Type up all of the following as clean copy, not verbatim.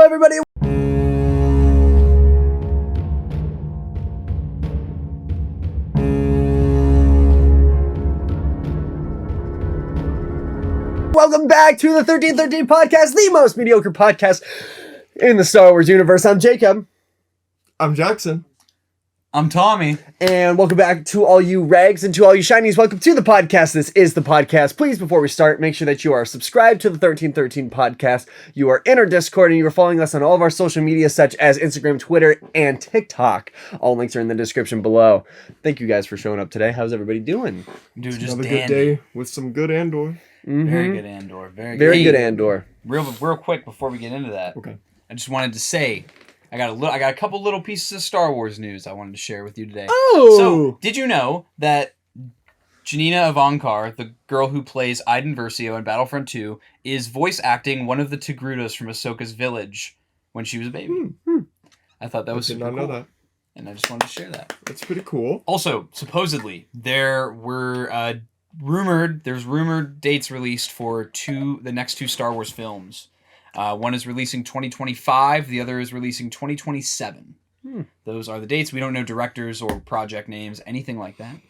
Everybody. Welcome back to the 1313 podcast, the most mediocre podcast in the Star Wars universe. I'm Jacob. I'm Jackson. I'm Tommy. And welcome back to all you Regs and to all you Shinies. Welcome to the podcast. This is the podcast. Please, before we start, make sure that you are subscribed to the 1313 podcast. You are in our Discord and you are following us on all of our social media such as Instagram, Twitter, and TikTok. All links are in the description below. Thank you guys for showing up today. How's everybody doing? Dude, just Another dandy. good day with some good Andor. Mm-hmm. Very good Andor. Very good Andor. Real quick before we get into that. Okay. I just wanted to say I got a couple little pieces of Star Wars news I wanted to share with you today. Oh! So, did you know that Janina Avankar, the girl who plays Iden Versio in Battlefront 2, is voice acting one of the Togrutas from Ahsoka's village when she was a baby? I thought that was did super not know cool. that. And I just wanted to share that. That's pretty cool. Also, supposedly, there were there's rumored dates released for the next two Star Wars films. One is releasing 2025, the other is releasing 2027. Those are the dates. We don't know directors or project names, anything like that. And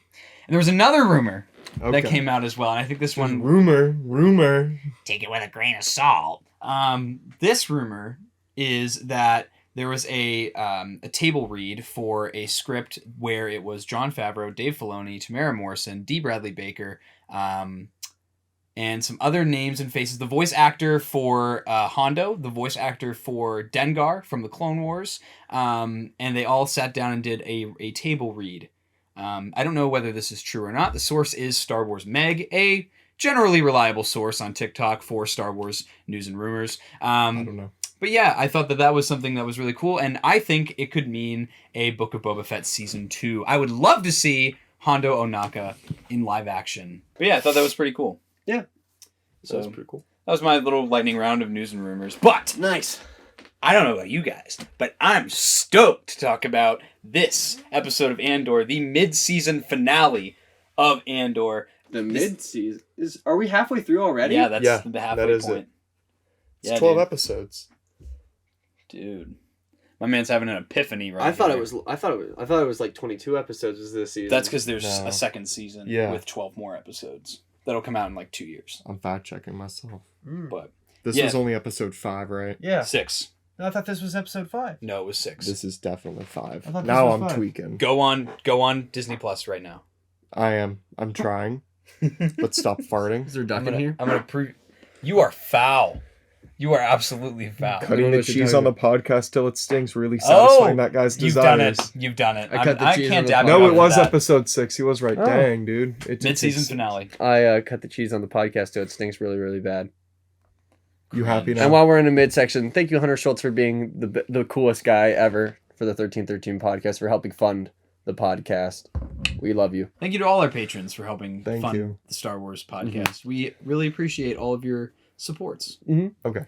there was another rumor that came out as well, and I think this one... Rumor. Take it with a grain of salt. This rumor is that there was a table read for a script where it was Jon Favreau, Dave Filoni, Tamara Morrison, D. Bradley Baker, and some other names and faces. The voice actor for Hondo, the voice actor for Dengar from the Clone Wars, and they all sat down and did a table read. I don't know whether this is true or not. The source is Star Wars Meg, a generally reliable source on TikTok for Star Wars news and rumors. I don't know. But yeah, I thought that was something that was really cool, and I think it could mean a Book of Boba Fett Season 2. I would love to see Hondo Ohnaka in live action. But yeah, I thought that was pretty cool. Yeah. So That was pretty cool. that was my little lightning round of news and rumors. But Nice. I don't know about you guys, but I'm stoked to talk about this episode of Andor, the mid-season finale of Andor. The mid-season. Are we halfway through already? Yeah, that's the halfway that is point. it. It's Yeah, 12 dude. episodes. Dude, my man's having an epiphany right I thought here. it was like 22 episodes was this season. That's because there's No. a second season Yeah. with 12 more episodes that'll come out in like 2 years. I'm fact-checking myself. But This Yeah. was only episode 5, right? Yeah. 6. No, I thought this was episode 5. No, it was 6. This is definitely 5. I thought this Now was I'm 5. tweaking. Go on Disney Plus right now. I am. I'm trying. Let's stop farting. Is there a duck in here? I'm gonna You are foul. You are absolutely foul. I don't Cutting know the what you're cheese talking on the podcast till it stings, really satisfying that guy's You've done desires. it. You've done it. I cut the cheese on can't the dab podcast. you No, up it for was that. episode 6. He was right. Oh. Dang, dude. It's Mid-season finale. I cut the cheese on the podcast so it stinks really, really bad. You happy now? And while we're in the midsection, thank you, Hunter Schultz, for being the coolest guy ever for the 1313 podcast, for helping fund the podcast. We love you. Thank you to all our patrons for helping Thank fund you. the Star Wars podcast. We really appreciate all of your supports. Okay.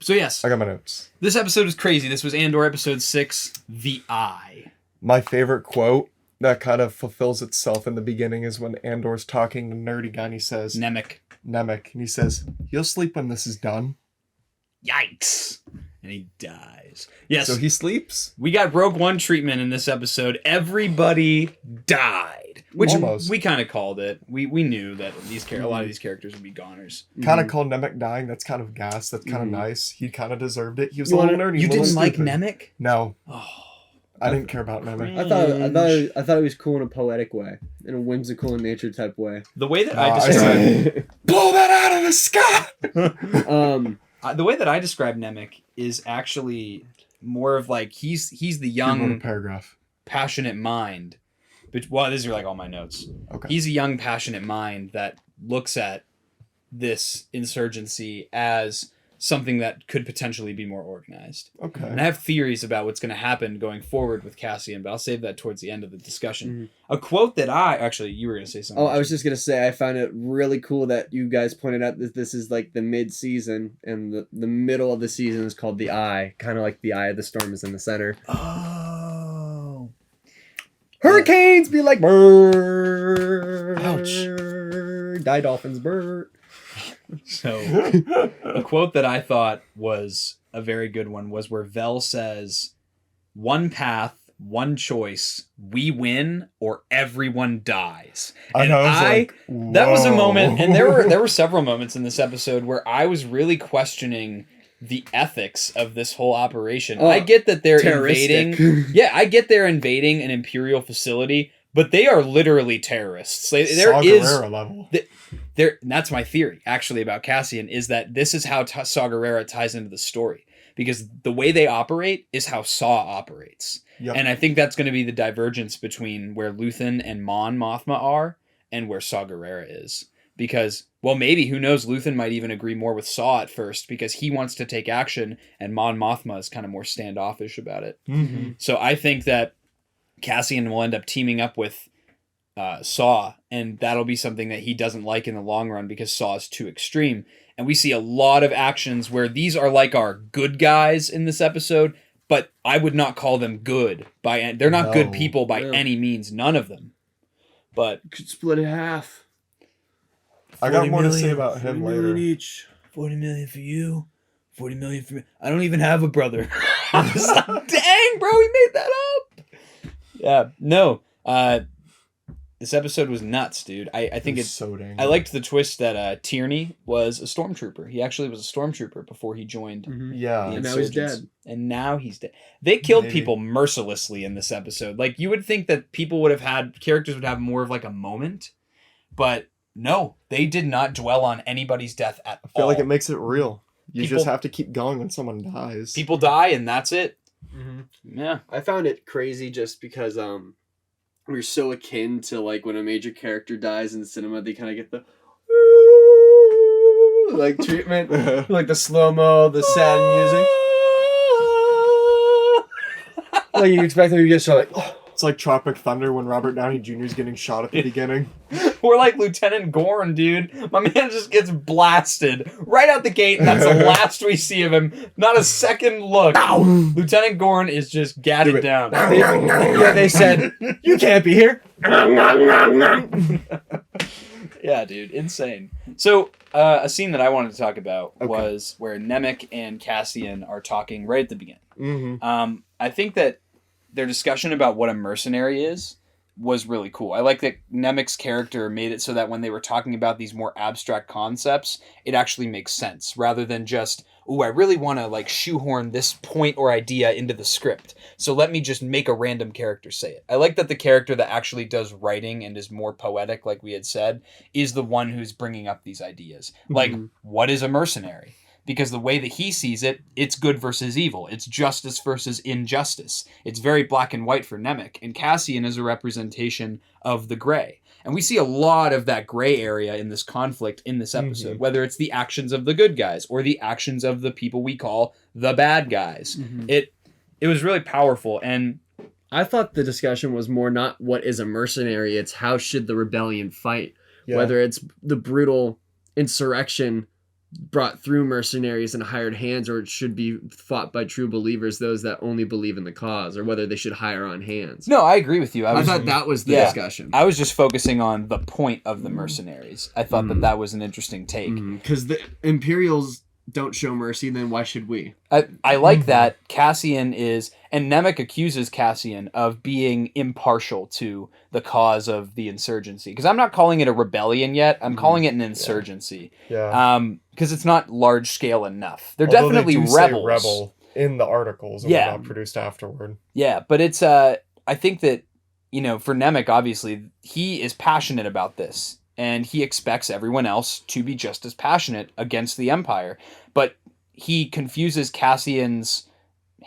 So yes, I got my notes. this episode is crazy. This was Andor episode 6, The Eye. My favorite quote that kind of fulfills itself in the beginning is when Andor's talking to Nerdy Guy and he says, Nemec. Nemec, and he says, "You'll sleep when this is done." Yikes. And he dies. Yes. So he sleeps? We got Rogue One treatment in this episode. Everybody died. Which Almost. we kind of called it. We knew that a lot of these characters would be goners. Kind of called Nemec dying. That's kind of gas. That's kind of nice. He kind of deserved it. He was You a little wanna- nerdy. You a little didn't like stupid. Nemec? No. Oh. I didn't care about Nemec. I thought it was cool in a poetic way, in a whimsical in nature type way. The way that I I said- describe Blow that out of the sky! the way that I describe Nemec is actually more of like he's the You wrote a young paragraph. passionate mind. But well, these are like all my notes. Okay. He's a young passionate mind that looks at this insurgency as something that could potentially be more organized. Okay. And I have theories about what's going to happen going forward with Cassian, but I'll save that towards the end of the discussion. A quote that actually, you were going to say something. Oh, I was just going to say, I found it really cool that you guys pointed out that this is like the mid-season, and the middle of the season is called the Eye, kind of like the Eye of the Storm is in the center. Oh. Hurricanes be like, brrr. Ouch. Die dolphins, brrr. So, a quote that I thought was a very good one was where Vel says, "One path, one choice, we win or everyone dies." And that was a moment, and there were several moments in this episode where I was really questioning the ethics of this whole operation. I get that they're invading. Yeah, I get they're invading an Imperial facility, but they are literally terrorists. There is level. That's my theory, actually, about Cassian, is that this is how Saw Gerrera ties into the story. Because the way they operate is how Saw operates. Yep. And I think that's going to be the divergence between where Luthen and Mon Mothma are and where Saw Gerrera is. Because, well, maybe, who knows, Luthen might even agree more with Saw at first because he wants to take action and Mon Mothma is kind of more standoffish about it. Mm-hmm. So I think that Cassian will end up teaming up with Saw, and that'll be something that he doesn't like in the long run because Saw is too extreme. And we see a lot of actions where these are like our good guys in this episode, but I would not call them good. They're not good people by any means, none of them. But You could split it half. I got more to say about him later. Each. 40 million for you, 40 million for me. I don't even have a brother. I was like, dang, bro, he made that up. Yeah, no. This episode was nuts, dude. I think it's so dang. I liked the twist that Tierney was a stormtrooper. He actually was a stormtrooper before he joined. Yeah. And now he's dead. And now he's dead. They killed people mercilessly in this episode. Like, you would think that characters would have more of like a moment, but no, they did not dwell on anybody's death at all. I feel like it makes it real. You just have to keep going when someone dies. People die and that's it. Mm-hmm. Yeah. I found it crazy just because we're so akin to like when a major character dies in cinema, they kind of get the like treatment, like the slow-mo, the sad music. Like you expect them to get so like, oh. It's like Tropic Thunder when Robert Downey Jr. is getting shot at the beginning. We're like Lieutenant Gorn, dude. My man just gets blasted right out the gate, and that's the last we see of him. Not a second look. Lieutenant Gorn is just gadded down. They said, "You can't be here." Yeah, dude, insane. So, a scene that I wanted to talk about was where Nemec and Cassian are talking right at the beginning. Mm-hmm. I think that their discussion about what a mercenary is was really cool. I like that Nemec's character made it so that when they were talking about these more abstract concepts, it actually makes sense rather than just, "Ooh, I really want to like shoehorn this point or idea into the script, so let me just make a random character say it." I like that the character that actually does writing and is more poetic, like we had said, is the one who's bringing up these ideas. Like, what is a mercenary? Because the way that he sees it, it's good versus evil. It's justice versus injustice. It's very black and white for Nemec. And Cassian is a representation of the gray. And we see a lot of that gray area in this conflict in this episode, whether it's the actions of the good guys or the actions of the people we call the bad guys. It was really powerful. And I thought the discussion was more not what is a mercenary, it's how should the rebellion fight. Yeah. Whether it's the brutal insurrection brought through mercenaries and hired hands, or it should be fought by true believers, those that only believe in the cause, or whether they should hire on hands. No, I agree with you. I thought that was the discussion. I was just focusing on the point of the mercenaries. I thought that was an interesting take. Because the Imperials don't show mercy, then why should we? I like that Cassian is, and Nemec accuses Cassian of being impartial to the cause of the insurgency. Because I'm not calling it a rebellion yet. I'm calling it an insurgency. Yeah. Because it's not large scale enough. They're Although definitely they do rebels. say rebel in the articles and whatnot produced afterward. Yeah, but it's I think that, for Nemec, obviously, he is passionate about this. And he expects everyone else to be just as passionate against the Empire. But he confuses Cassian's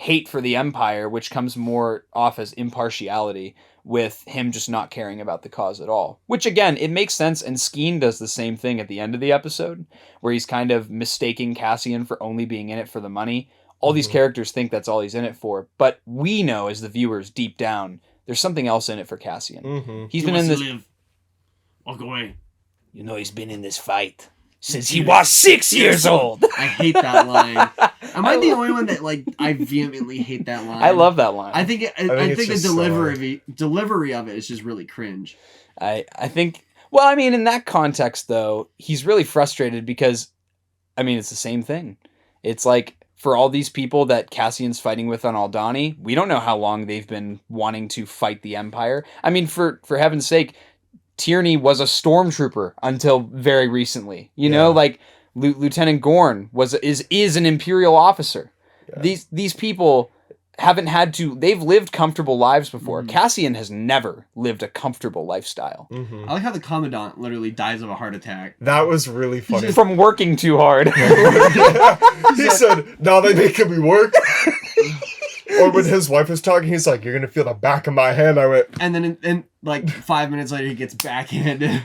hate for the Empire, which comes more off as impartiality, with him just not caring about the cause at all. Which, again, it makes sense, and Skeen does the same thing at the end of the episode, where he's kind of mistaking Cassian for only being in it for the money. All these characters think that's all he's in it for, but we know as the viewers, deep down, there's something else in it for Cassian. He's been in this... Walk away. You know he's been in this fight since he was 6 years old. I hate that line. Am I the only one that I vehemently hate that line? I love that line. I think the delivery of it is just really cringe. I think, well, I mean, in that context though, he's really frustrated because, I mean, it's the same thing. It's like, for all these people that Cassian's fighting with on Aldhani, we don't know how long they've been wanting to fight the Empire. I mean, for heaven's sake, Tierney was a stormtrooper until very recently. You know, like Lieutenant Gorn is an Imperial officer. Yeah. These people haven't had to. They've lived comfortable lives before. Cassian has never lived a comfortable lifestyle. I like how the Commandant literally dies of a heart attack. That was really funny. From working too hard. He said, "Now they making me work." Or when his wife was talking, he's like, "You're gonna feel the back of my hand." I went, and then like 5 minutes later, he gets backhanded.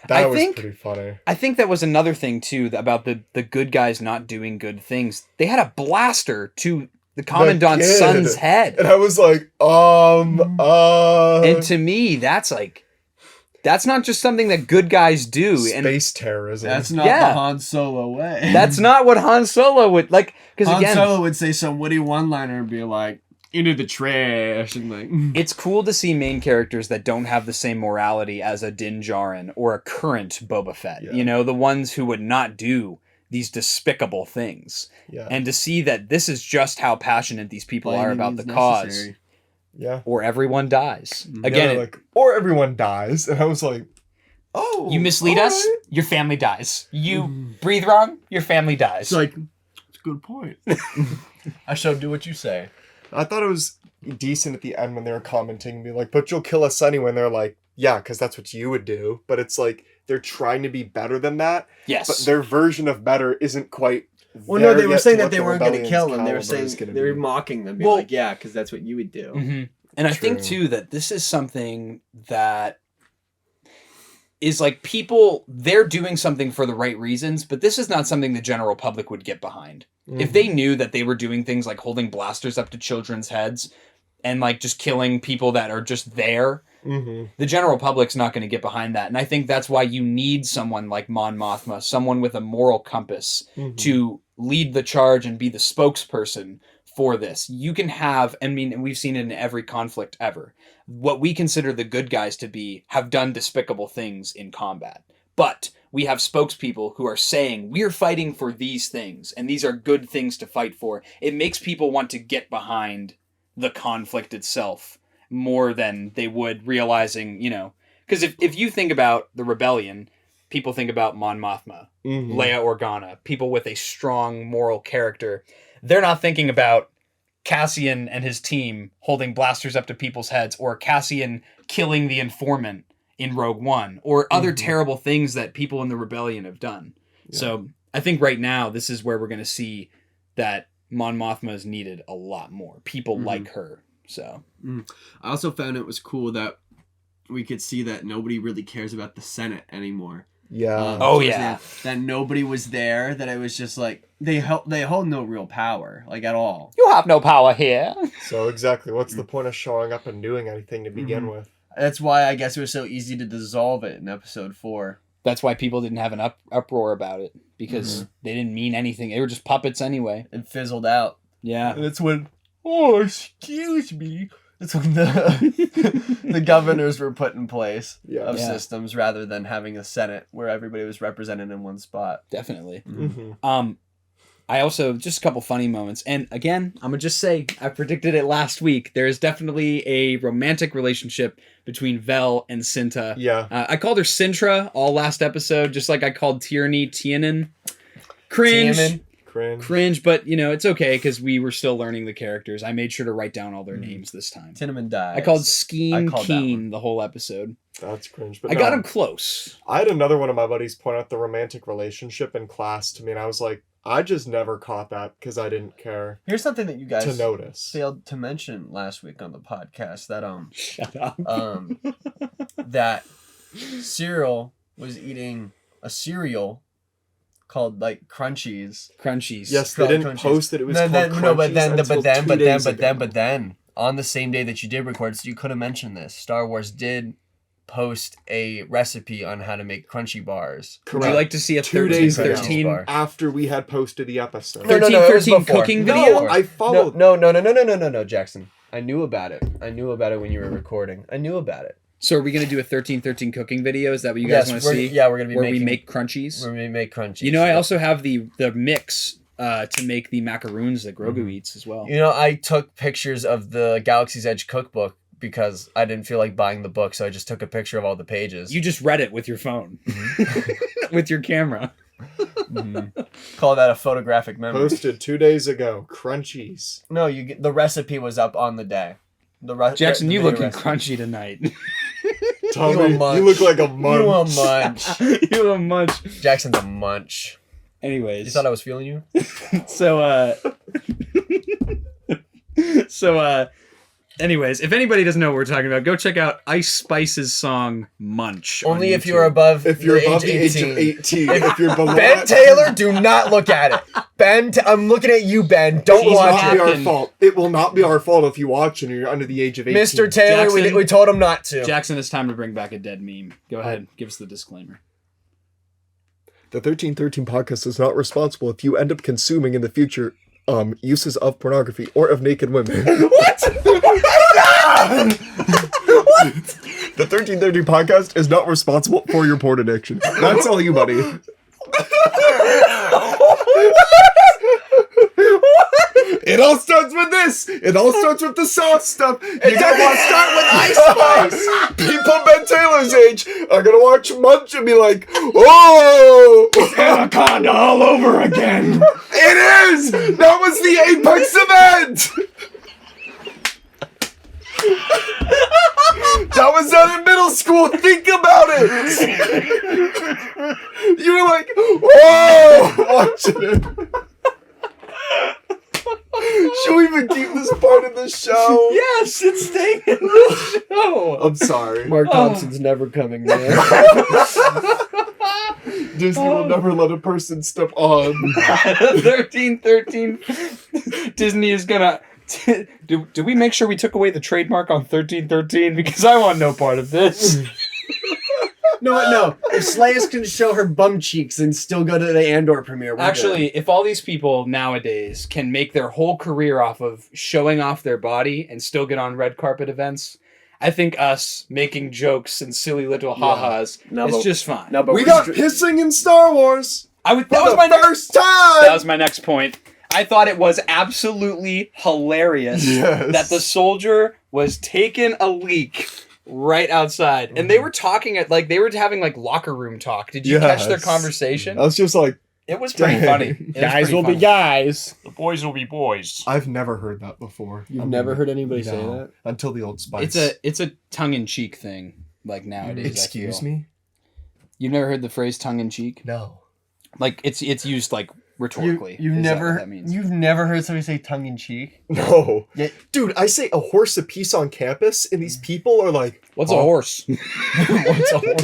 That was pretty funny. I think that was another thing too about the good guys not doing good things. They had a blaster to the Commandant's son's head, and I was like, And to me, that's not just something that good guys do. Space terrorism. That's not the Han Solo way. That's not what Han Solo would like. Because Han again, Solo would say some witty one-liner and be like, "Into the trash," and like. It's cool to see main characters that don't have the same morality as a Din Djarin or a current Boba Fett. Yeah. You know, the ones who would not do these despicable things. Yeah. And to see that this is just how passionate these people are about the cause. Yeah. Or everyone dies. Again, or everyone dies. And I was like, oh. You mislead us, your family dies. You breathe wrong, your family dies. It's like, it's a good point. I shall do what you say. I thought it was decent at the end when they were commenting and be like, "But you'll kill us anyway." And they're like, "Yeah, because that's what you would do." But it's like, they're trying to be better than that. Yes. But their version of better isn't quite. Well, no, they were saying that they weren't going to kill them. They were saying they were mocking them. Being like, yeah, because that's what you would do. Mm-hmm. And I think, too, that this is something that is like people, they're doing something for the right reasons, but this is not something the general public would get behind. Mm-hmm. If they knew that they were doing things like holding blasters up to children's heads and like just killing people that are just there, the general public's not going to get behind that. And I think that's why you need someone like Mon Mothma, someone with a moral compass to lead the charge and be the spokesperson for this. You can have, I mean, and we've seen it in every conflict ever. What we consider the good guys to be have done despicable things in combat. But we have spokespeople who are saying, we're fighting for these things, and these are good things to fight for. It makes people want to get behind the conflict itself more than they would realizing, you know, because if you think about the rebellion, people think about Mon Mothma, Leia Organa, people with a strong moral character. They're not thinking about Cassian and his team holding blasters up to people's heads, or Cassian killing the informant in Rogue One, or other terrible things that people in the rebellion have done. Yeah. So I think right now this is where we're going to see that Mon Mothma is needed a lot more. People like her. So I also found it was cool that we could see that nobody really cares about the Senate anymore. Yeah. That nobody was there. That it was just like they hold no real power, like at all. You have no power here. So exactly, what's the point of showing up and doing anything to begin with? That's why I guess it was so easy to dissolve it in episode 4. That's why people didn't have an uproar about it, because they didn't mean anything. They were just puppets anyway. It fizzled out. Yeah. And it's when, excuse me. It's when the governors were put in place of systems rather than having a Senate where everybody was represented in one spot. Definitely. I also, just a couple funny moments. And again, I'm going to just say, I predicted it last week. There is definitely a romantic relationship between Vel and Cinta. Yeah. I called her Sintra all last episode, just like I called Tierney Tienin. Cringe, but you know, it's okay because we were still learning the characters. I made sure to write down all their names this time. Tinnaman dies. I called Skeen Keen the whole episode. That's cringe. But I got him close. I had another one of my buddies point out the romantic relationship in class to me, and I was like, I just never caught that because I didn't care Here's something that you guys to notice. failed to mention last week on the podcast that Shut up. that Cyril was eating a cereal called like Crunchies. Crunchies. Yes, they didn't post that it was called But then on the same day that you did record, so you could have mentioned this. Star Wars did post a recipe on how to make crunchy bars. Would you like to see a 2 days ago. 13 after we had posted the episode. No, it was 13 before. cooking No, video? I followed. No, Jackson. I knew about it. I knew about it when you were recording. I knew about it. So are we going to do a 13 cooking video? Is that what you guys want to see? Yeah, we're going to be where we make crunchies? We're going to make crunchies. You know, I also have the mix to make the macaroons that Grogu eats as well. You know, I took pictures of the Galaxy's Edge cookbook because I didn't feel like buying the book, so I just took a picture of all the pages. You just read it with your phone. With your camera. Call that a photographic memory. Posted 2 days ago. Crunchies. No, the recipe was up on the day. Jackson, you video looking recipe. crunchy tonight. Tommy, You a munch. you look like a munch. You a munch. You a munch. Jackson's a munch. Anyways. You thought I was feeling you? Anyways, if anybody doesn't know what we're talking about, go check out Ice Spice's song Munch. on Only if YouTube. you're above If you're the above the age of 18. If you're below Ben that, Taylor, do not look at it. I'm looking at you, Ben. Don't it will watch not be it. our fault. It will not be our fault if you watch and you're under the age of 18. Mr. Taylor, Jackson. we told him not to. Jackson, it's time to bring back a dead meme. Go ahead, give us the disclaimer. The 1313 podcast is not responsible if you end up consuming in the future uses of pornography or of naked women. What? The 1313 podcast is not responsible for your porn addiction. That's all you, buddy. It all starts with this. It all starts with the soft stuff. You're gonna want to start with Ice Spice. People Ben Taylor's age are gonna watch Munch and be like, "Oh, Anaconda all over again. it is! That was the apex event! That was done in middle school. Think about it. You were like, whoa, watching it. Should we even keep this part of the show? Yes, it's staying in the show. I'm sorry. Mark Thompson's never coming back. Disney will never let a person step on. 1313. Disney is gonna. Do we make sure we took away the trademark on 1313? Because I want no part of this. No. If Slayas can show her bum cheeks and still go to the Andor premiere, we're Actually, if all these people nowadays can make their whole career off of showing off their body and still get on red carpet events, I think us making jokes and silly little ha-has is just fine. No, but We got pissing in Star Wars. That For was the my next. first time. That was my next point. I thought it was absolutely hilarious that the soldier was taking a leak right outside, and they were talking at they were having locker room talk. Did you catch their Yes. conversation? I was just like, It was pretty Dang. funny. It was guys pretty will funny. be guys. The boys will be boys. I've never heard that before. You've never heard anybody say that? Until the Old Spice. It's a tongue in cheek thing. Nowadays, Excuse I feel. me? You've never heard the phrase tongue in cheek? No. It's used rhetorically. You've is that never what that means? you've never heard somebody say tongue in cheek? No. Yeah. Dude, I say a horse apiece on campus, and these people are like, What's huh? a horse? What's a horse?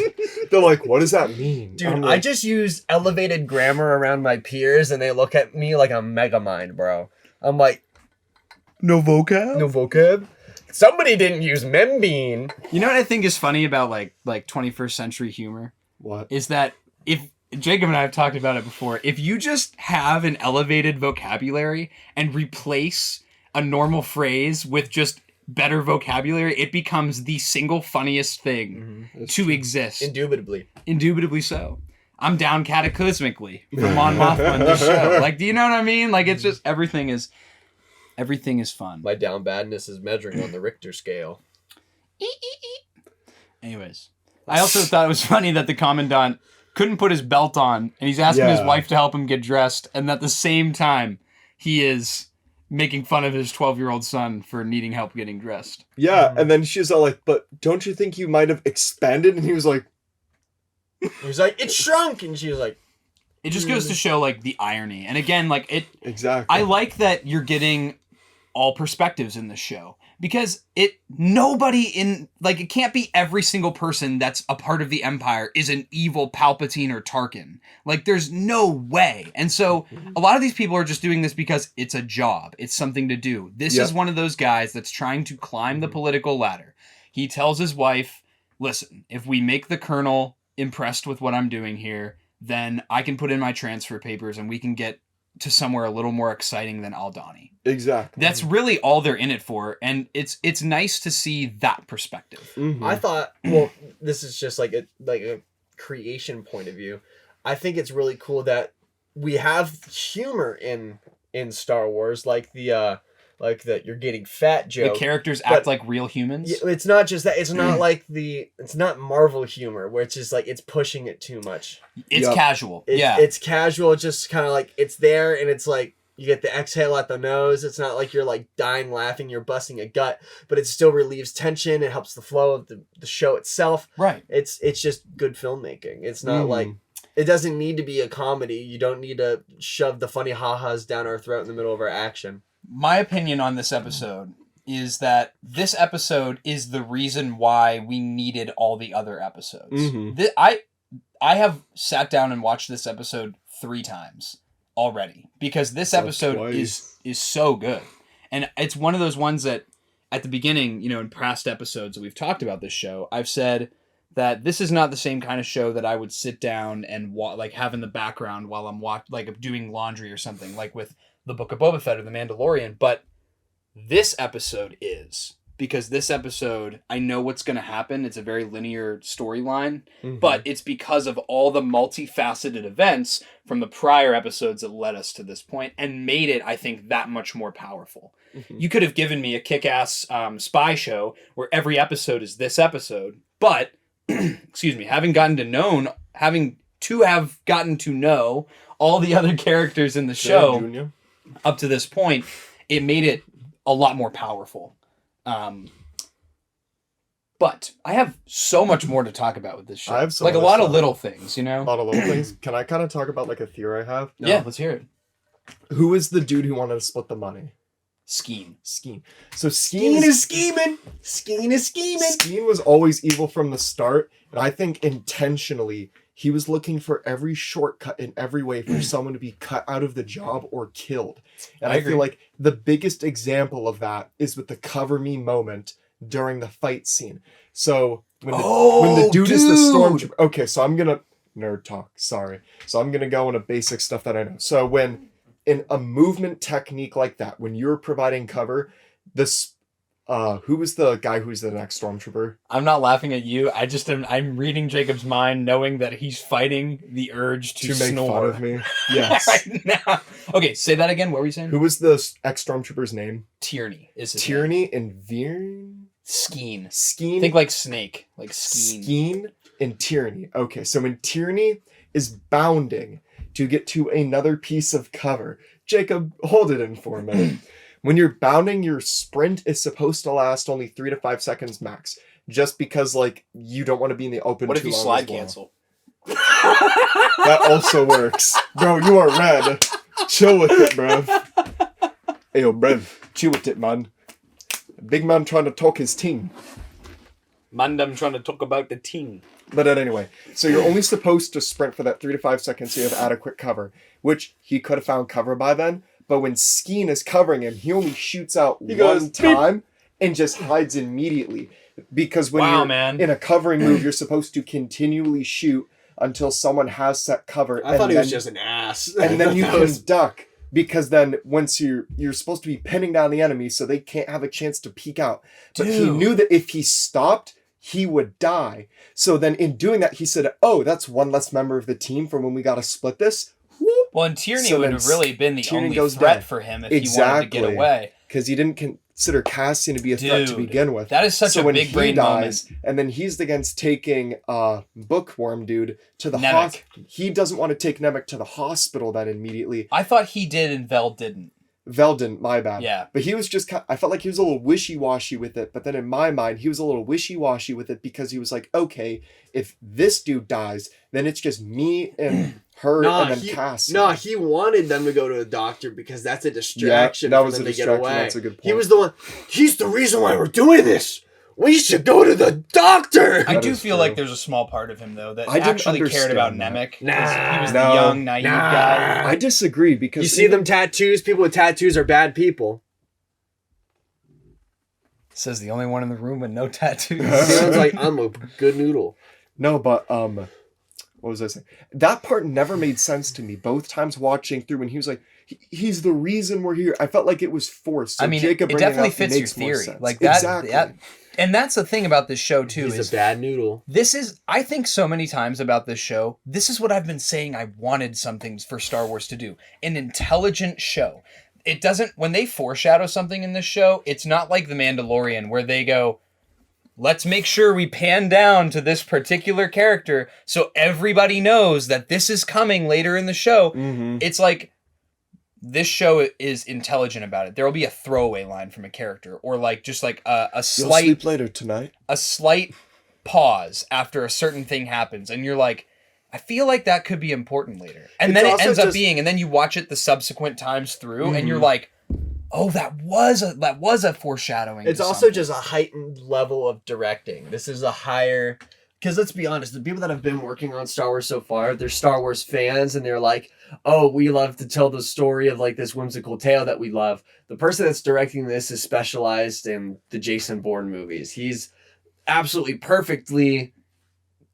They're like, what does that mean? Dude, I'm I like, just use elevated grammar around my peers, and they look at me like I'm Megamind, bro. I'm like, no vocab? no vocab. Somebody didn't use membean. You know what I think is funny about like 21st century humor What? is that if Jacob and I have talked about it before, if you just have an elevated vocabulary and replace a normal phrase with just better vocabulary, it becomes the single funniest thing to exist. Indubitably so. I'm down cataclysmically from Mon Mothma the show. Do you know what I mean? It's just everything is fun. My down badness is measuring on the Richter scale. Anyways, I also thought it was funny that the commandant couldn't put his belt on, and he's asking his wife to help him get dressed, and at the same time, he is making fun of his 12-year-old son for needing help getting dressed. Yeah, and then she's all like, but don't you think you might have expanded? And he was like, He was like, it shrunk, and she was like, It just goes to show like the irony. And again, like Exactly. I like that you're getting all perspectives in this show, because nobody in, like, it can't be every single person that's a part of the Empire is an evil Palpatine or Tarkin. Like, there's no way. And so a lot of these people are just doing this because it's a job. It's something to do. This is one of those guys that's trying to climb the political ladder. He tells his wife, listen, if we make the Colonel impressed with what I'm doing here, then I can put in my transfer papers and we can get to somewhere a little more exciting than Aldhani. Exactly. That's really all they're in it for, and it's nice to see that perspective. I thought, well, this is just like a creation point of view. I think it's really cool that we have humor in Star Wars, like the you're getting fat joke. The characters act like real humans. It's not just that. It's not like it's not Marvel humor where it's just like it's pushing it too much. It's casual. It's casual. It's just kind of like it's there, and it's like you get the exhale at the nose. It's not like you're like dying laughing, you're busting a gut, but it still relieves tension. It helps the flow of the show itself. Right. It's just good filmmaking. It's not like it doesn't need to be a comedy. You don't need to shove the funny ha-has down our throat in the middle of our action. My opinion on this episode is that this episode is the reason why we needed all the other episodes. I have sat down and watched this episode 3 times already, because this episode is so good. And it's one of those ones that at the beginning, in past episodes that we've talked about this show, I've said that this is not the same kind of show that I would sit down and have in the background while I'm doing laundry or something, like with the Book of Boba Fett or The Mandalorian. But this episode is, because this episode, I know what's going to happen. It's a very linear storyline, but it's because of all the multifaceted events from the prior episodes that led us to this point and made it, I think, that much more powerful. You could have given me a kick-ass spy show where every episode is this episode, but excuse me, having gotten to know all the other characters in the show up to this point, it made it a lot more powerful. But I have so much more to talk about with this show. I have a lot of little things, A lot of little things. Can I kind of talk about like a theory I have? No, yeah, let's hear it. Who is the dude who wanted to split the money? Skeen. So Skeen is scheming. Skeen is scheming. Skeen was always evil from the start, and I think intentionally he was looking for every shortcut in every way for someone to be cut out of the job or killed. And I feel like the biggest example of that is with the cover me moment during the fight scene. So when the dude is the stormtrooper. Okay, so I'm gonna nerd talk. Sorry. So I'm gonna go into basic stuff that I know. So when in a movement technique like that, when you're providing cover, this who was the guy who's the next stormtrooper? I'm not laughing at you. I'm reading Jacob's mind, knowing that he's fighting the urge to make snore. fun of me. Yes. Right now. Okay, say that again. What were you saying? Who was the ex-stormtrooper's name? Tierney is his Tierney name. and Veern? Skeen. Think like snake. Like Skeen. Skeen and Tierney. Okay, so when Tierney is bounding to get to another piece of cover, Jacob, hold it in for a minute. When you're bounding, your sprint is supposed to last only 3 to 5 seconds max, just because you don't want to be in the open. What if you slide cancel? That also works, bro. You are red. Chill with it, bruv. Ayo, bruv, chill with it, man. Big man trying to talk his team. Mandam trying to talk about the team. But anyway, so you're only supposed to sprint for that 3 to 5 seconds so you have adequate cover, which he could have found cover by then. But when Skeen is covering him, he only shoots out one time and just hides immediately. Because when you're in a covering move, you're supposed to continually shoot until someone has set cover. I thought he was just an ass. And then you can duck. Because then once you're supposed to be pinning down the enemy so they can't have a chance to peek out. But he knew that if he stopped, he would die. So then in doing that, he said, oh, that's one less member of the team for when we got to split this. Well, and Tierney would have really been the only threat for him if he wanted to get away. Because he didn't consider Cassian to be a threat to begin with. That is such a big brain moment. And then he's against taking Bookworm dude to the hospital. He doesn't want to take Nemec to the hospital then immediately. I thought he did and Vel didn't. Veldon, my bad. Yeah. But he was just, I felt like he was a little wishy-washy with it. But then in my mind, he was a little wishy-washy with it because he was like, okay, if this dude dies, then it's just me and her and then Cass. No, he wanted them to go to a doctor because that's a distraction. that for was them a to get distraction. away. That's a good point. He was the one. He's the reason why we're doing this. We should go to the doctor. I That do is feel true. like there's a small part of him though that I didn't actually cared about understand that. Nemec. 'Cause he was the No. young, naive guy. I disagree because You see them tattoos? People with tattoos are bad people. Says the only one in the room with no tattoos. Sounds like I'm a good noodle. No, but what was I saying? That part never made sense to me. Both times watching through, when he was like, he's the reason we're here. I felt like it was forced. So I mean, Jacob it bringing definitely up fits your makes more theory. sense. Like that, Exactly. and that's the thing about this show too. He's is a bad noodle. This is, I think so many times about this show, this is what I've been saying I wanted something for Star Wars to do. An intelligent show. It doesn't, when they foreshadow something in this show, it's not like The Mandalorian where they go, let's make sure we pan down to this particular character so everybody knows that this is coming later in the show. Mm-hmm. It's like, this show is intelligent about it. There will be a throwaway line from a character or like just like a You'll slight sleep later tonight. a slight pause after a certain thing happens and you're like, I feel like that could be important later. And It's then it also ends up just- being, and then you watch it the subsequent times through and you're Mhm. like, oh, that was a foreshadowing. It's to also something. just a heightened level of directing. This is a higher... Because let's be honest, the people that have been working on Star Wars so far, they're Star Wars fans, and they're like, oh, we love to tell the story of like this whimsical tale that we love. The person that's directing this is specialized in the Jason Bourne movies. He's absolutely perfectly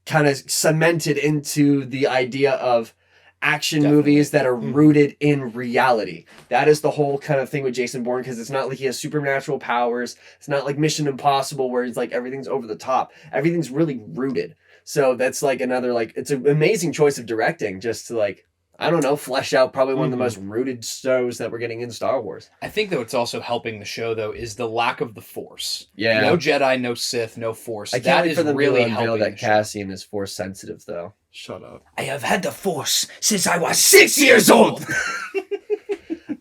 kind of cemented into the idea of action movies that are rooted in reality. That is the whole kind of thing with Jason Bourne, because it's not like he has supernatural powers. It's not like Mission Impossible where it's like everything's over the top. Everything's really rooted. So that's like another, like, it's an amazing choice of directing just to like, I don't know, flesh out probably one of the most rooted shows that we're getting in Star Wars. I think that what's also helping the show though is the lack of the Force. Yeah. No Jedi, no Sith, no Force. I can't That wait is for them really to unveil helping that the show. Cassian is force sensitive though. Shut up. I have had the Force since I was 6 years old.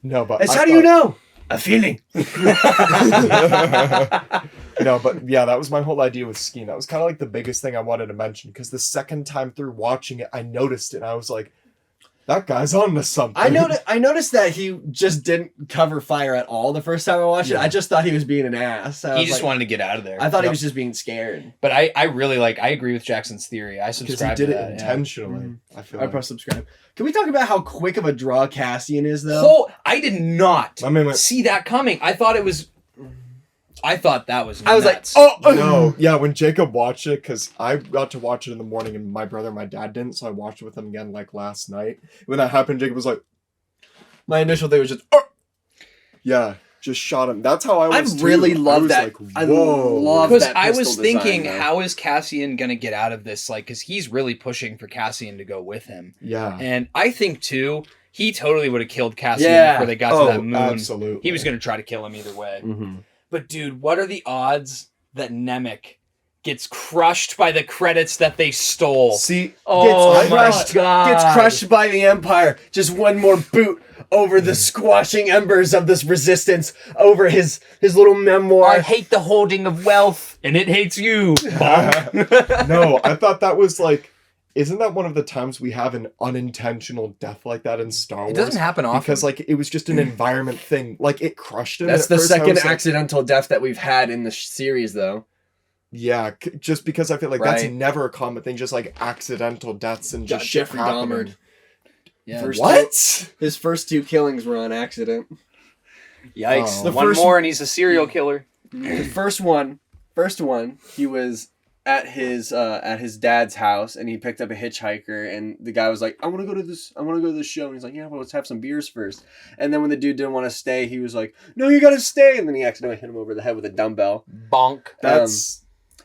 No, but How do you know? A feeling. No, but yeah, that was my whole idea with skiing. That was kind of like the biggest thing I wanted to mention, because the second time through watching it, I noticed it. And I was like, that guy's on to something. I noticed that he just didn't cover fire at all the first time I watched it. Yeah. I just thought he was being an ass. I He was just like, wanted to get out of there. I thought he Yep. was just being scared. But I really like, I agree with Jackson's theory. I because he subscribe did to it that. intentionally. I feel I like. press subscribe. Can we talk about how quick of a draw Cassian is though? Oh, I did not I mean, see that coming. I thought that was I was nuts. like, oh no, yeah, when Jacob watched it, because I got to watch it in the morning and my brother and my dad didn't, so I watched it with them again like last night. When that happened, Jacob was like, my initial thing was just, yeah, just shot him. That's how I I was too. really I love was that. like, I whoa. love because that I was pistol design, thinking, though. how is Cassian gonna get out of this? Like, because he's really pushing for Cassian to go with him, Yeah. and I think too, he totally would have killed Cassian Yeah. before they got Oh, to that moon. absolutely. He was gonna try to kill him either way. Mhm. But dude, what are the odds that Nemec gets crushed by the credits that they stole? See, Oh Gets my crushed, God. gets crushed by the Empire. Just one more boot over the squashing embers of this resistance over his little I memoir. hate the holding of wealth, and it hates you. no, I thought that was like, isn't that one of the times we have an unintentional death like that in Star Wars? It doesn't happen often. Because like it was just an environment thing. Like it crushed him. That's at the first, and I second was like, accidental death that we've had in the series, though. Yeah, just because I feel like that's Right. never a common thing. Just like accidental deaths and Got just shit Jeffrey happening. Dahmered. Yeah. First What? His first two killings were on accident. Yikes! Oh. The One first- more, and he's a serial killer. The first one, he was at his dad's house, and he picked up a hitchhiker, and the guy was like, I want to go to this show, and he's like, yeah, well, let's have some beers first. And then when the dude didn't want to stay, he was like, no, you gotta stay, and then he accidentally hit him over the head with a dumbbell. Bonk. That's.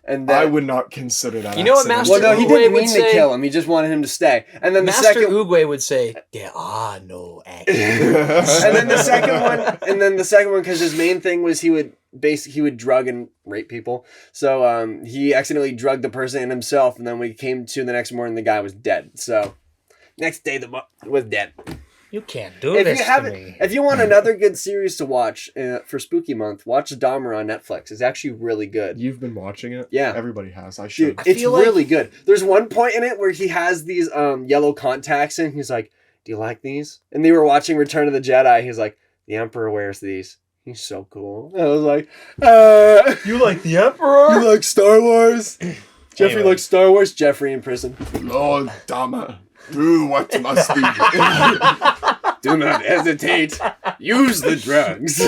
And then, I would not consider that. You know what, accidental. Master well, no, he Uwe didn't would mean to say- kill him. He just wanted him to stay. And then the Master second, Uwe would say, "There are no accidents." and then the second one, because his main thing was he would drug and rape people. So he accidentally drugged the person and himself, and then when he came to the next morning, the guy was dead. So next day, the was dead. You can't do If this you to haven't, me. if you want another good series to watch for Spooky Month, watch Dahmer on Netflix. It's actually really good. You've been watching it? Yeah. Everybody has. I should. Dude, it's feel like- really good. There's one point in it where he has these yellow contacts and he's like, "Do you like these?" And they were watching Return of the Jedi. He's like, "The Emperor wears these. He's so cool." And I was like, You like the Emperor? "You like Star Wars?" Jeffrey Anyway. likes Star Wars. Jeffrey in prison. Lord Dahmer, do what must be. Do not hesitate. Use the drugs.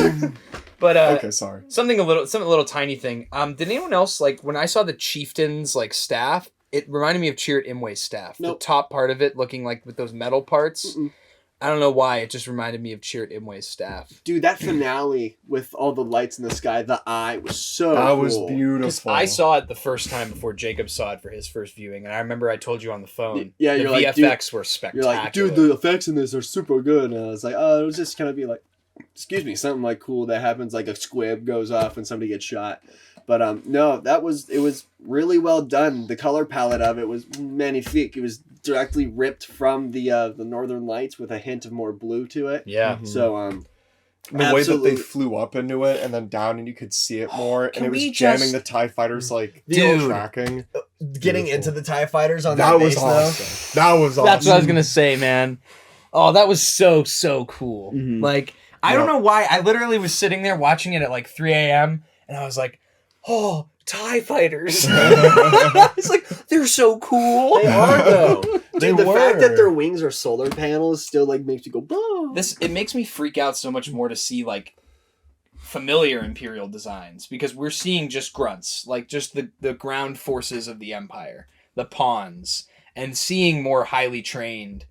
But Okay, sorry. something a little tiny thing. Did anyone else like when I saw the chieftain's like staff? It reminded me of Chirrut Imwe's staff. Nope. The top part of it looking like with those metal parts. Mm-mm. I don't know why. It just reminded me of Chirrut Imwe's staff. Dude, that finale with all the lights in the sky, the eye was so That was cool. Because beautiful. I saw it the first time before Jacob saw it for his first viewing, and I remember I told you on the phone. Yeah, the you're like, VFX were You're spectacular. like, dude, the effects in this are super good. And I was like, oh, it was just kind of be like, excuse me, something like cool that happens, like a squib goes off and somebody gets shot. But no, it was really well done. The color palette of it was magnifique. It was directly ripped from the Northern Lights with a hint of more blue to it. Yeah. Mhm. So the way that absolutely. they flew up into it and then down and you could see it more and Can it was we jamming just- the TIE fighters like Dude. tracking. Getting Beautiful. into the TIE fighters on That that was base, awesome. That was awesome. That's what I was gonna say, man. Oh, that was so cool. Mhm. Like, I don't know why. I literally was sitting there watching it at like 3 a.m. and I was like, oh, TIE fighters. It's like, they're so cool. they are though. They Dude, the fact were. that their wings are solar panels still like makes you go, "Bah." It makes me freak out so much more to see like familiar Imperial designs because we're seeing just grunts, like just the ground forces of the Empire, the pawns, and seeing more highly trained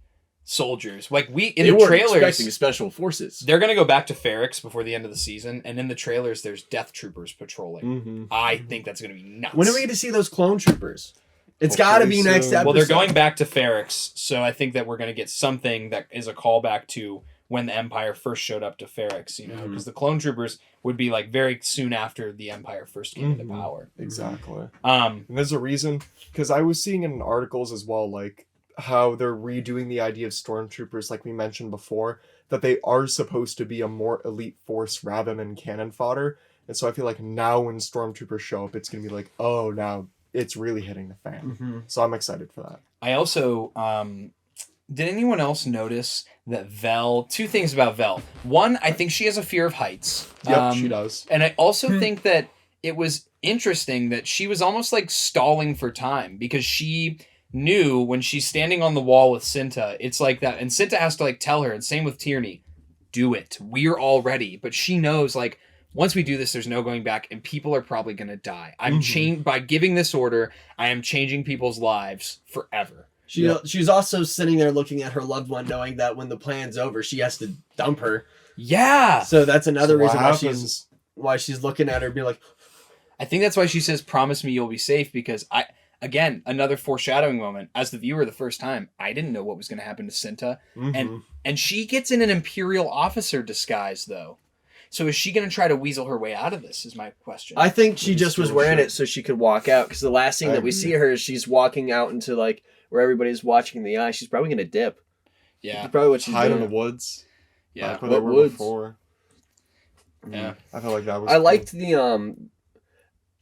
soldiers. Like in They the weren't trailers, expecting special forces. they're gonna go back to Ferrix before the end of the season, and in the trailers, there's Death Troopers patrolling. Mm-hmm. I think that's gonna be nuts. When are we going to see those clone troopers? It's Hopefully got to be next soon. episode. Well, they're going back to Ferrix, so I think that we're gonna get something that is a callback to when the Empire first showed up to Ferrix. You know, because the clone troopers would be like very soon after the Empire first came into Mhm. power. Exactly. Um, And there's a reason, because I was seeing in articles as well, like how they're redoing the idea of stormtroopers, like we mentioned before, that they are supposed to be a more elite force rather than cannon fodder. And so I feel like now when stormtroopers show up, it's gonna be like, oh, now it's really hitting the fan. Mhm. So I'm excited for that. I also did anyone else notice that Vel? Two things about Vel. One, I think she has a fear of heights. Yep, she does. And I also think that it was interesting that she was almost like stalling for time because she knew when she's standing on the wall with Cinta, it's like that. And Cinta has to like tell her, and same with Tierney, do it. We're all ready. But she knows like, once we do this, there's no going back and people are probably going to die. I'm by giving this order, I am changing people's lives forever. She's also sitting there looking at her loved one, knowing that when the plan's over, she has to dump her. Yeah. So that's another So what reason happens? why she's looking at her and being like, I think that's why she says, promise me you'll be safe, because again, another foreshadowing moment. As the viewer the first time, I didn't know what was going to happen to Cinta. Mhm. And she gets in an Imperial officer disguise, though. So is she going to try to weasel her way out of this, is my question. I think she Maybe just was still wearing should. it so she could walk out. Because the last scene I that we agree. see her is she's walking out into like where everybody's watching the eye. She's probably going to dip. yeah. That's probably what she's Hide in doing. the woods. Yeah. Like where they What were woods? before. Yeah. I feel like that was I cool. liked the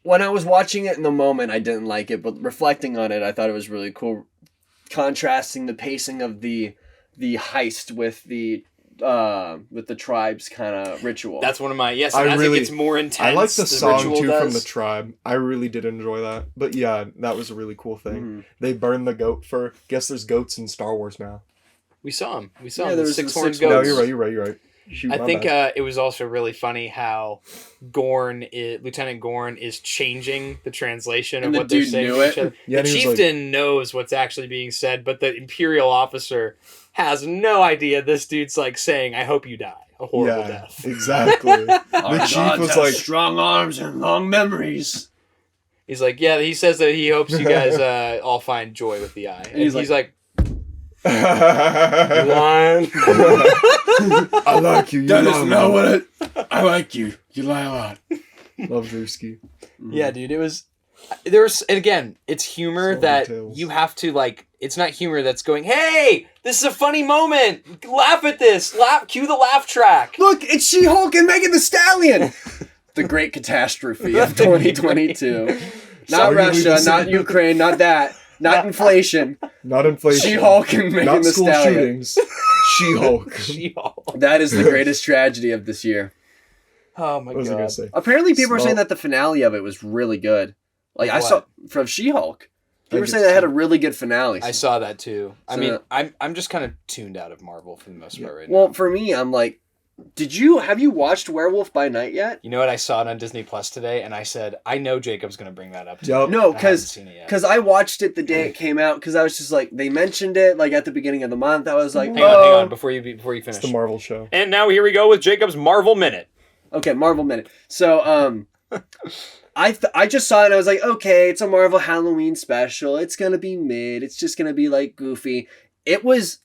when I was watching it in the moment, I didn't like it, but reflecting on it, I thought it was really cool, contrasting the pacing of the heist with the tribe's kind of ritual. That's one of my... Yes, I and as really- it gets more intense, I like the song ritual too from does. the tribe. I really did enjoy that. But yeah, that was a really cool thing. Mhm. They burned the goat for. Guess there's goats in Star Wars now. We saw him. We saw Yeah, him. there The was the six-horned six- goats. No, you're right. Shoot, I my think bad. it was also really funny how Lieutenant Gorn is changing the translation And of the what they're dude saying knew to it. each other. Yeah, The and he was chieftain knows what's actually being said, but the Imperial officer has no idea this dude's like saying, I hope you die. A horrible yeah, death. exactly. the chief was like, strong arms and long memories. He's like, yeah, he says that he hopes you guys all find joy with the eye. And he's he's like, Lion. I like you. You love me. I like you. You lie a lot. Love Drewski. yeah, dude, it was... There's, and again, it's humor Silver that tails. you have to, like, It's not humor that's going, hey, this is a funny moment. Laugh at this. Cue the laugh track. Look, it's She-Hulk and Megan Thee Stallion. The great catastrophe of 2022. Not Sorry, Russia, we not Ukraine, not that. Not inflation. Not inflation. She-Hulk and Megan Not Thee school Stallion. shootings. She-Hulk. She-Hulk. That is the greatest tragedy of this year. Oh my What was I gonna god. say? Apparently, people were Smell- saying that the finale of it was really good. Like I What? saw from She-Hulk. People were think saying it's they had a really good finale. I saw that too. I So- mean, I'm just kind of tuned out of Marvel for the most part right Well, now. for me, I'm like, have you watched Werewolf by Night yet? You know what? I saw it on Disney Plus today, and I said, I know Jacob's going to bring that up. Yup. No, I haven't because seen it yet. because I watched it the day it came out because I was just like they mentioned it like at the beginning of the month. I was like, Hang on, before you finish. It's the Marvel show. And now here we go with Jacob's Marvel Minute. Okay, Marvel Minute. So, I just saw it and I was like, okay, it's a Marvel Halloween special. It's gonna be mid. It's just gonna be like goofy. It was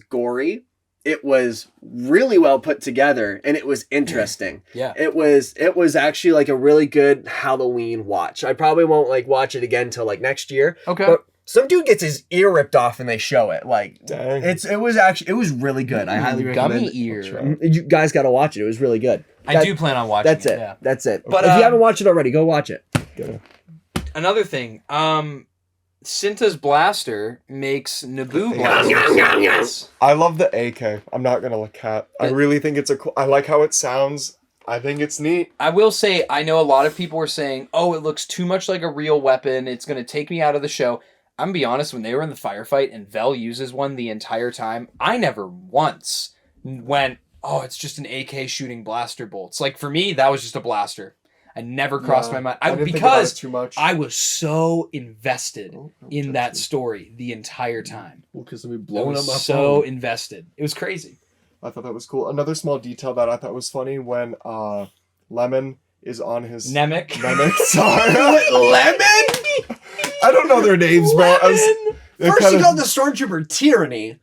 gory. It was really well put together and it was interesting. Yeah. It was actually like a really good Halloween watch. I probably won't like watch it again till like next year. Okay. But some dude gets his ear ripped off and they show it. Like Dang. it was really good. I highly recommend Gummy it. ear. You guys got to watch it. It was really good. I do plan on watching That's it. Yeah. That's it. But, if you haven't watched it already, go watch it. Another thing, Cinta's blaster makes Naboo blasters. I love the AK. I'm not gonna look at. I really think it's I like how it sounds. I think it's neat. I will say, I know a lot of people were saying, oh, it looks too much like a real weapon. It's going to take me out of the show. I'm going to be honest, when they were in the firefight and Vel uses one the entire time, I never once went, oh, it's just an AK shooting blaster bolts. Like, for me, that was just a blaster. I never crossed my mind. I didn't think about Because it too much. I was so invested in that story the entire time. Well, because we I blowing up my was so invested. It was crazy. I thought that was cool. Another small detail that I thought was funny when Lemon is on his Nemec. Nemec. Sorry, Lemon. I don't know their names, bro. First, he called the stormtrooper Tyranny.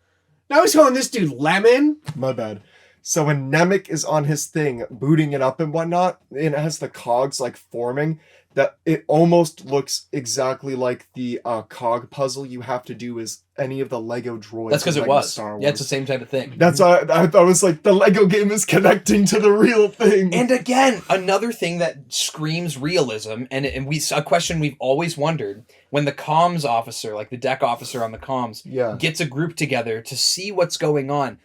Now he's calling this dude Lemon. My bad. So when Nemec is on his thing, booting it up and whatnot, and it has the cogs like forming, that it almost looks exactly like the cog puzzle you have to do is any of the Lego droids. That's because in it Lego was. Star Wars. Yeah, it's the same type of thing. That's why I was like, the Lego game is connecting to the real thing. And again, another thing that screams realism, and a question we've always wondered, when the comms officer, like the deck officer on the comms, Yeah. gets a group together to see what's going on.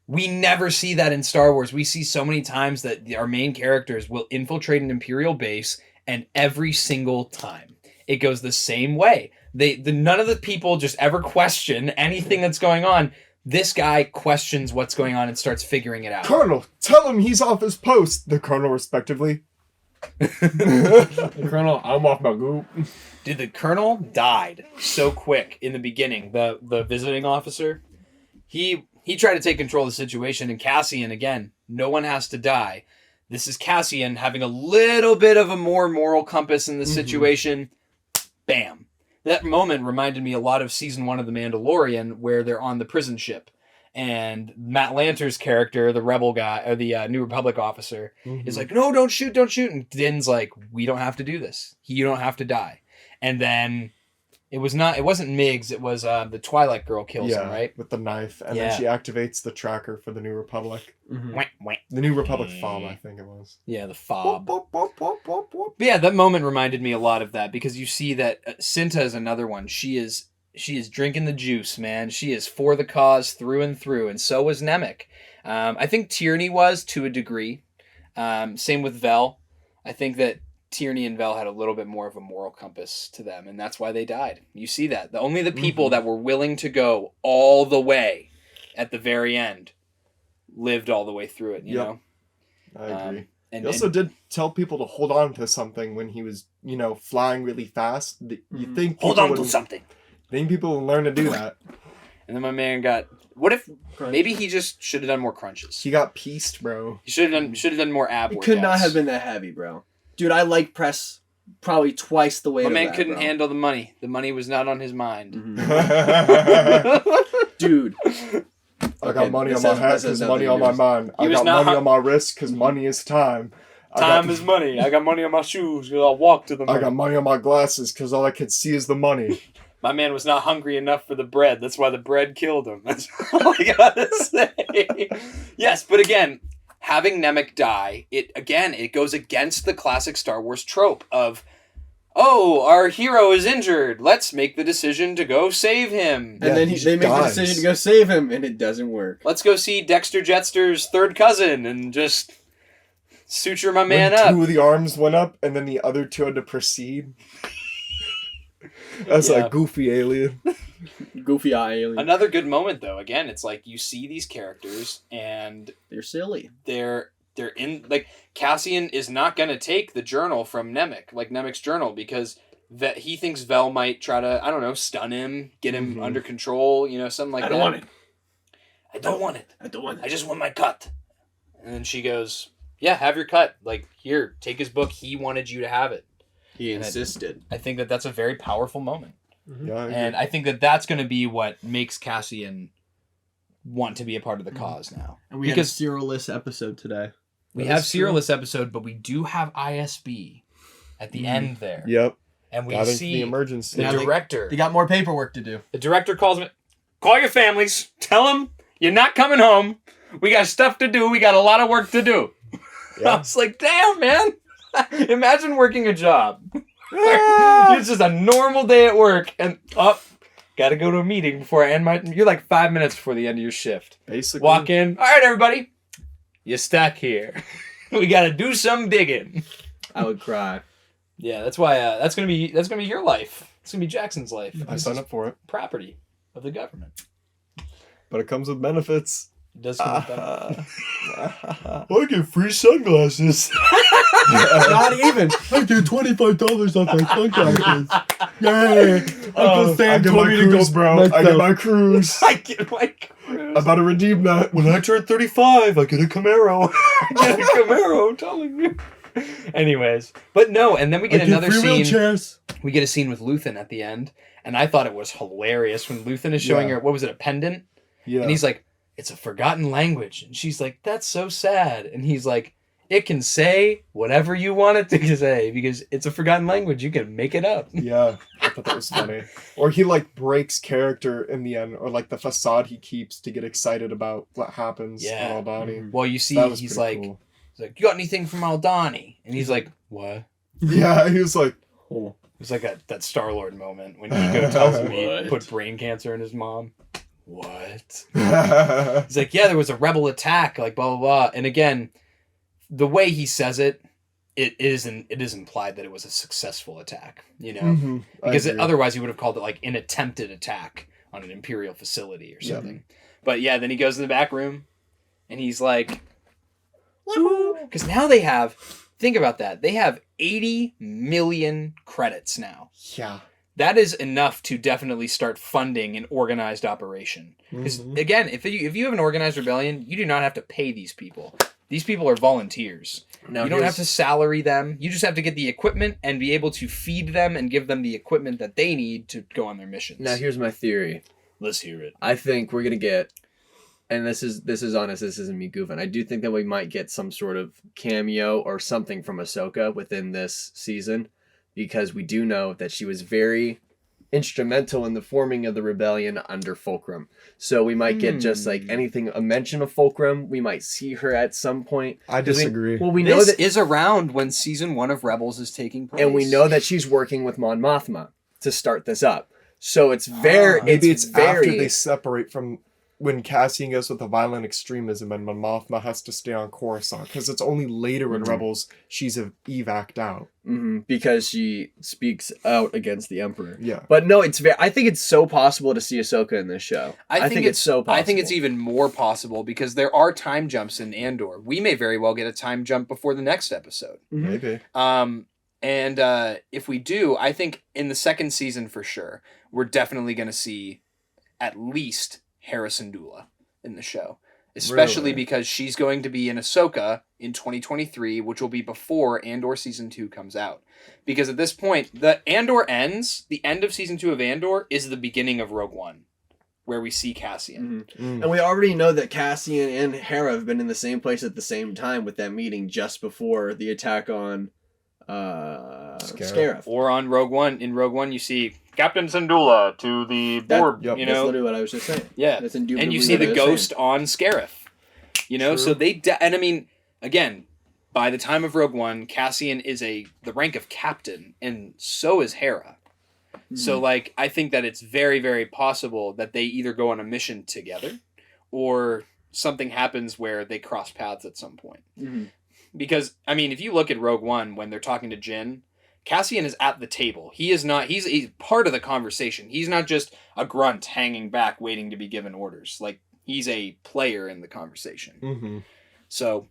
We never see that in Star Wars. We see so many times that our main characters will infiltrate an Imperial base, and every single time it goes the same way. None of the people just ever question anything that's going on. This guy questions what's going on and starts figuring it out. Colonel, tell him he's off his post. The Colonel, respectively. Colonel, I'm off my goop. Dude, the Colonel died so quick in the beginning. The visiting officer, he tried to take control of the situation, and Cassian, again, no one has to die. This is Cassian having a little bit of a more moral compass in the situation. Bam. That moment reminded me a lot of season 1 of The Mandalorian, where they're on the prison ship. And Matt Lanter's character, the rebel guy, or the New Republic officer, is like, no, don't shoot. And Din's like, we don't have to do this. You don't have to die. And then it wasn't Miggs, it was the Twilight girl kills him, right? With the knife. And Yeah. then she activates the tracker for the New Republic. Wah, wah. The New Republic FOB, I think it was. Yeah, the fob. Whoop, whoop, whoop, whoop, whoop. But yeah, that moment reminded me a lot of that, because you see that Cinta is another one. She is drinking the juice, man. She is for the cause through and through, and so was Nemec. I think Tierney was, to a degree. Same with Vel. I think that Tierney and Vel had a little bit more of a moral compass to them, and that's why they died. You see that. Only the people that were willing to go all the way at the very end lived all the way through it, you know? I agree. And He also did tell people to hold on to something when he was, flying really fast. You think hold people on to would- something. Think people will learn to do that. And then my man got... What if... Maybe he just should have done more crunches. He got pieced, bro. He should have done more ab It workouts. could not have been that heavy, bro. Dude, I like press probably twice the weight My of man that, couldn't bro. handle the money. The money was not on his mind. Dude. I got money on my head because money on my mind. I was got not- money on my wrist because money is time. Time is money. I got money on my shoes because I walk to the money. I got money on my glasses because all I could see is the money. My man was not hungry enough for the bread. That's why the bread killed him. That's all I gotta say. Yes, but again, having Nemec die, it goes against the classic Star Wars trope of, oh, our hero is injured. Let's make the decision to go save him. And then they make the decision to go save him, and it doesn't work. Let's go see Dexter Jettster's third cousin and just suture my man up. 2 of the arms went up, and then the other 2 had to proceed. That's like goofy alien. Goofy eye alien. Another good moment, though. Again, it's like you see these characters, and they're silly. They're in, like, Cassian is not going to take the journal from Nemec, like Nemec's journal, because that he thinks Vel might try to, I don't know, stun him, get him under control, something like that. I don't want it. I just want my cut. And then she goes, yeah, have your cut. Like, here, take his book. He wanted you to have it. He insisted. I think that that's a very powerful moment. Yeah, and I think that that's going to be what makes Cassian want to be a part of the cause now. And we have a serial-less episode today. We have serial-less episode, but we do have ISB at the end there. Yep. And we see the emergency. the director. They got more paperwork to do. The director calls me, call your families, tell them you're not coming home. We got stuff to do. We got a lot of work to do. Yeah. I was like, damn, man. Imagine working a job. It's just a normal day at work, and gotta go to a meeting before I end my. You're like 5 minutes before the end of your shift. Basically, walk in. All right, everybody, you're stuck here. We gotta do some digging. I would cry. Yeah, that's why. That's gonna be your life. It's gonna be Jackson's life. I sign up for it. Property of the government, but it comes with benefits. It does come with benefits. I get free sunglasses. Not even. I get $25 off my sunglasses. Yay! Uncle Sam told me to go, bro. I get my cruise. I get my cruise. I'm about to redeem that. When I turn 35, I get a Camaro. I get a Camaro, I'm telling you. Anyways, but no, and then we get another scene. Wheelchairs. We get a scene with Luthen at the end, and I thought it was hilarious when Luthen is showing her, what was it, a pendant? Yeah. And he's like, it's a forgotten language. And she's like, that's so sad. And he's like, it can say whatever you want it to say because it's a forgotten language. You can make it up. Yeah, I thought that was funny. Or he breaks character in the end, or the facade he keeps to get excited about what happens on Aldhani. Well, you see, he's like, cool. He's like, you got anything from Aldhani? And he's like, what? Yeah, he was like, oh. It was like that Star-Lord moment when Ego tells him he put brain cancer in his mom. What? He's like, yeah, there was a rebel attack, blah, blah, blah. And again, the way he says it is implied that it was a successful attack, Mm-hmm. Because otherwise he would have called it an attempted attack on an Imperial facility or something. Yep. But yeah, then he goes in the back room and he's like, because now they have, think about that, they have 80 million credits now. Yeah. That is enough to definitely start funding an organized operation. Because again, if you have an organized rebellion, you do not have to pay these people. These people are volunteers. Now, you don't have to salary them. You just have to get the equipment and be able to feed them and give them the equipment that they need to go on their missions. Now, here's my theory. Let's hear it. I think we're gonna get, and this is honest. This isn't me goofing. I do think that we might get some sort of cameo or something from Ahsoka within this season, because we do know that she was very instrumental in the forming of the rebellion under Fulcrum. So we might get just anything, a mention of Fulcrum. We might see her at some point. I disagree. We know that is around when season 1 of Rebels is taking place. And we know that she's working with Mon Mothma to start this up. So it's very, maybe it's after they separate from when Cassian goes with the violent extremism and Mon Mothma has to stay on Coruscant, because it's only later in Rebels she's evac'd out. Because she speaks out against the Emperor. Yeah. But no, I think it's so possible to see Ahsoka in this show. I think it's so possible. I think it's even more possible because there are time jumps in Andor. We may very well get a time jump before the next episode. Maybe. And if we do, I think in the second season for sure, we're definitely going to see at least Hera Syndulla in the show. Especially because she's going to be in Ahsoka in 2023, which will be before Andor Season 2 comes out. Because at this point, the Andor ends, the end of Season 2 of Andor is the beginning of Rogue One, where we see Cassian. And we already know that Cassian and Hera have been in the same place at the same time with that meeting just before the attack on Scarif. Or on Rogue One. In Rogue One, you see Captain Syndulla to the board. Yep. You That's know, literally what I was just saying. Yeah, That's and indubitably you see what I the was saying. ghost on Scarif. You know, so they and I mean, again, by the time of Rogue One, Cassian is the rank of captain, and so is Hera. So, like, I think that it's very, very possible that they either go on a mission together, or something happens where they cross paths at some point. Mhm. Because, I mean, if you look at Rogue One, when they're talking to Jyn, Cassian is at the table. He is not, he's part of the conversation. He's not just a grunt hanging back waiting to be given orders. Like, he's a player in the conversation. Mm-hmm. So,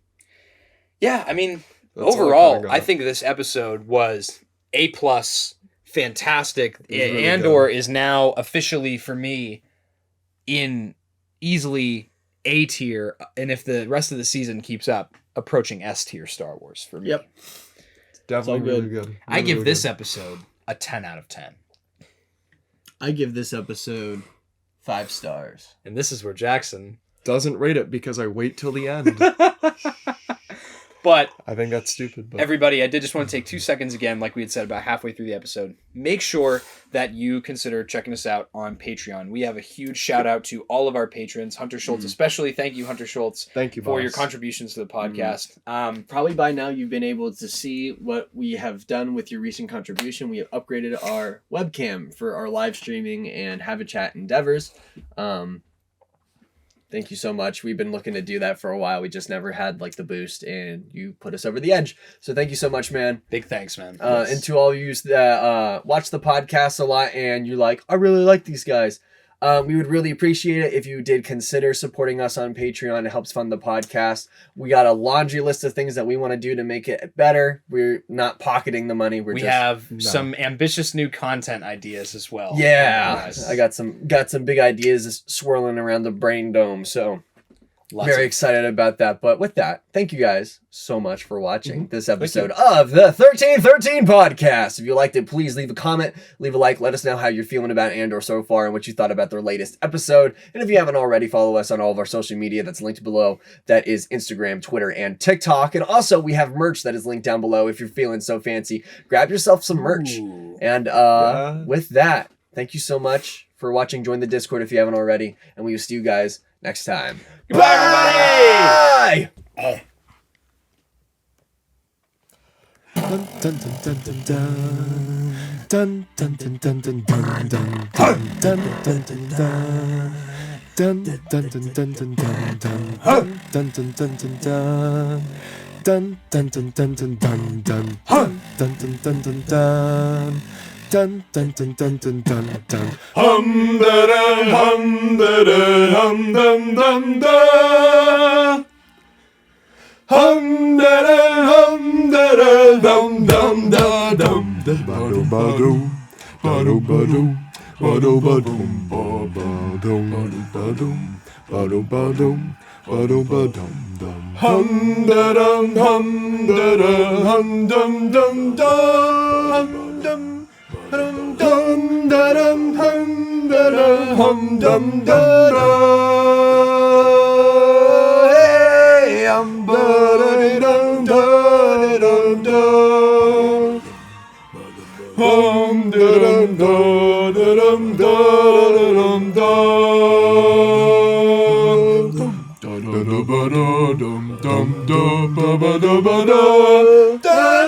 yeah, I mean, That's all I overall, kinda got. I think this episode was A+, fantastic. It was really Andor is now officially, for me, in easily A tier, and if the rest of the season keeps up, approaching S tier Star Wars for me. Yep. Definitely all really good. I Really, give really this good. episode a 10 out of 10. I give this episode 5 stars. And this is where Jackson... Doesn't rate it because I wait till the end. But I think that's stupid. But everybody, I did just want to take 2 seconds again, like we had said about halfway through the episode. Make sure that you consider checking us out on Patreon. We have a huge shout out to all of our patrons, Hunter Schultz especially. Thank you, Hunter Schultz, thank you for your boss. contributions to the podcast. Probably by now you've been able to see what we have done with your recent contribution. We have upgraded our webcam for our live streaming and have a chat endeavors. Thank you so much. We've been looking to do that for a while. We just never had like the boost, and you put us over the edge. So thank you so much, man. Big thanks, man. And to all of you that watch the podcast a lot and you're like, I really like these guys. We would really appreciate it if you did consider supporting us on Patreon. It helps fund the podcast. We got a laundry list of things that we want to do to make it better. We're not pocketing the money. We have some ambitious new content ideas as well. Yeah, Yes. I got some big ideas swirling around the brain dome. So Lots very of- excited about that. But with that, thank you guys so much for watching this episode of the 1313 podcast. If you liked it, please leave a comment, leave a like, let us know how you're feeling about Andor so far and what you thought about their latest episode. And if you haven't already, follow us on all of our social media that's linked below. That is Instagram, Twitter, and TikTok. And also we have merch that is linked down below. If you're feeling so fancy, grab yourself some merch. Ooh. And with that, thank you so much for watching. Join the Discord if you haven't already. And we will see you guys next time. Goodbye, everybody! Bye! Dun, dun, dun, dun, dun, dun. Dun, dun, dun, dun, dun, dun, dun. Dun, dun, dun, dun, dun. Dun, dun, dun, dun, dun, dun, dun. Dun, dun, dun, dun, dun. Dun, dun, dun, dun, dun, dun, dun. Dun, dun, dun, dun, dun. Dun, dun, dun, dun, dun, dun, dun. Hum da da hum da da hum dum dum da. Hum da da hum da da dum dum da dum da ba dum ba dum ba dum ba dum ba dum ba dum ba dum ba dum ba dum ba dum ba dum ba dum dum. Hum da dum hum dum dum dum dum. Dum dum da dum hum da da hum dum dum da. Hey, I'm da da dum da dum da. Hum da dum da dum da dum da. Dum da da ba da dum dum da ba ba da ba da.